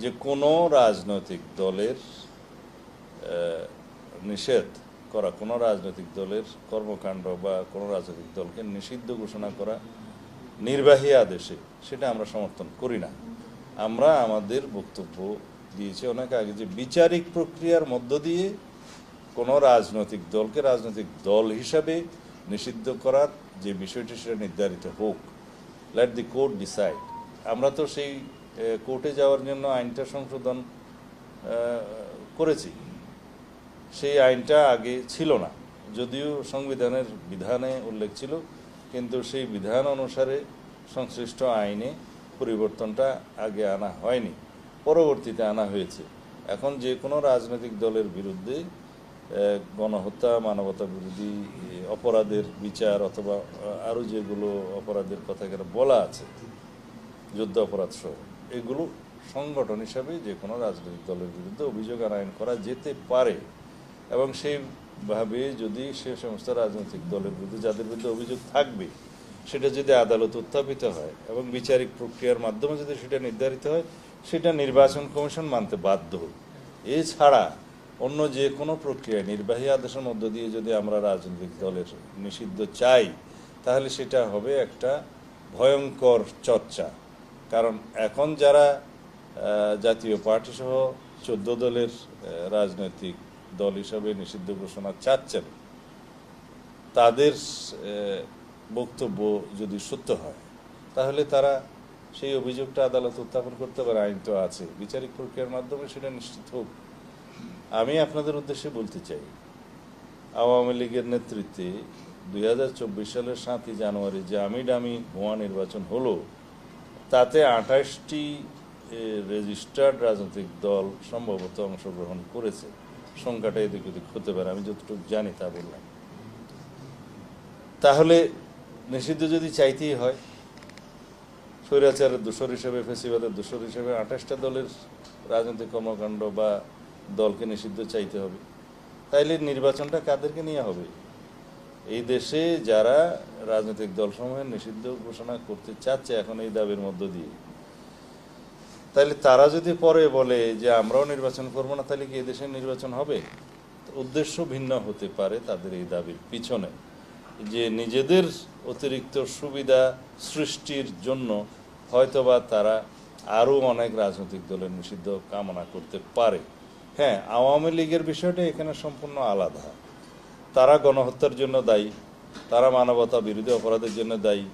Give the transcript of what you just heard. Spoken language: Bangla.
যে কোনো রাজনৈতিক দলের নিষেধ করা, কোনো রাজনৈতিক দলের কর্মকাণ্ড বা কোনো রাজনৈতিক দলকে নিষিদ্ধ ঘোষণা করা নির্বাহী আদেশে, সেটা আমরা সমর্থন করি না। আমরা আমাদের বক্তব্য দিয়েছি অনেক আগে যে বিচারিক প্রক্রিয়ার মধ্য দিয়ে কোনো রাজনৈতিক দলকে রাজনৈতিক দল হিসাবে নিষিদ্ধ করার যে বিষয়টি সেটা নির্ধারিত হোক, লেট দি কোর্ট ডিসাইড। আমরা তো সেই কোর্টে যাওয়ার জন্য আইনটা সংশোধন করেছি। সেই আইনটা আগে ছিল না, যদিও সংবিধানের বিধানে উল্লেখ ছিল, কিন্তু সেই বিধান অনুসারে সংশ্লিষ্ট আইনে পরিবর্তনটা আগে আনা হয়নি, পরবর্তীতে আনা হয়েছে। এখন যে কোনো রাজনৈতিক দলের বিরুদ্ধে গণহত্যা, মানবতা বিরোধী অপরাধের বিচার অথবা আরও যেগুলো অপরাধের কথা এখানে বলা আছে, যুদ্ধ অপরাধ সহ, এগুলো সংগঠন হিসাবে যে কোনো রাজনৈতিক দলের বিরুদ্ধে অভিযোগ আনায়ন করা যেতে পারে। এবং সেইভাবে যদি সে সমস্ত রাজনৈতিক দলের বিরুদ্ধে যাদের বিরুদ্ধে অভিযোগ থাকবে সেটা যদি আদালত উত্থাপিত হয় এবং বিচারিক প্রক্রিয়ার মাধ্যমে যদি সেটা নির্ধারিত হয়, সেটা নির্বাচন কমিশন মানতে বাধ্য। এছাড়া অন্য যে কোনো প্রক্রিয়ায় নির্বাহী আদেশের মধ্য দিয়ে যদি আমরা রাজনৈতিক দলের নিষিদ্ধ চাই, তাহলে সেটা হবে একটা ভয়ঙ্কর চর্চা। কারণ এখন যারা জাতীয় পার্টি সহ 14 দলের রাজনৈতিক দল হিসাবে নিষিদ্ধ ঘোষণা চাচ্ছেন, তাদের বক্তব্য যদি সত্য হয়, তাহলে তারা সেই অভিযোগটা আদালত উত্থাপন করতে পারে। আইন তো আছে, বিচারিক প্রক্রিয়ার মাধ্যমে সেটা নিশ্চিত হোক। আমি আপনাদের উদ্দেশ্যে বলতে চাই, আওয়ামী লীগের নেতৃত্বে 2024 সালের 7ই জানুয়ারি যে আমি ডামি ভুয়া নির্বাচন হলো, তাতে 28টি রেজিস্টার্ড রাজনৈতিক দল সম্ভবত অংশগ্রহণ করেছে। সংখ্যাটা এদিক ওদিক হতে পারে, আমি যতটুকু জানি তা বললাম। তাহলে নিষিদ্ধ যদি চাইতেই হয়, স্বৈরাচারের দোষর হিসেবে, ফেসিবাদের দোষর হিসেবে 28টা দলের রাজনৈতিক কর্মকাণ্ড বা দলকে নিষিদ্ধ চাইতে হবে। তাইলে নির্বাচনটা কাদেরকে নিয়ে হবে? এই দেশে যারা রাজনৈতিক দলসমূহের নিষিদ্ধ ঘোষণা করতে চাচ্ছে এখন এই দাবির মধ্য দিয়ে, তাহলে তারা যদি পরে বলে যে আমরাও নির্বাচন করবো না, তাহলে কি এই দেশের নির্বাচন হবে? উদ্দেশ্য ভিন্ন হতে পারে তাদের এই দাবির পিছনে, যে নিজেদের অতিরিক্ত সুবিধা সৃষ্টির জন্য হয়তোবা তারা আরও অনেক রাজনৈতিক দলের নিষিদ্ধ কামনা করতে পারে। হ্যাঁ, আওয়ামী লীগের বিষয়টা এখানে সম্পূর্ণ আলাদা। তারা গণহত্যার জন্য দায়ী, তারা মানবতা বিরোধী অপরাধের জন্য দায়ী,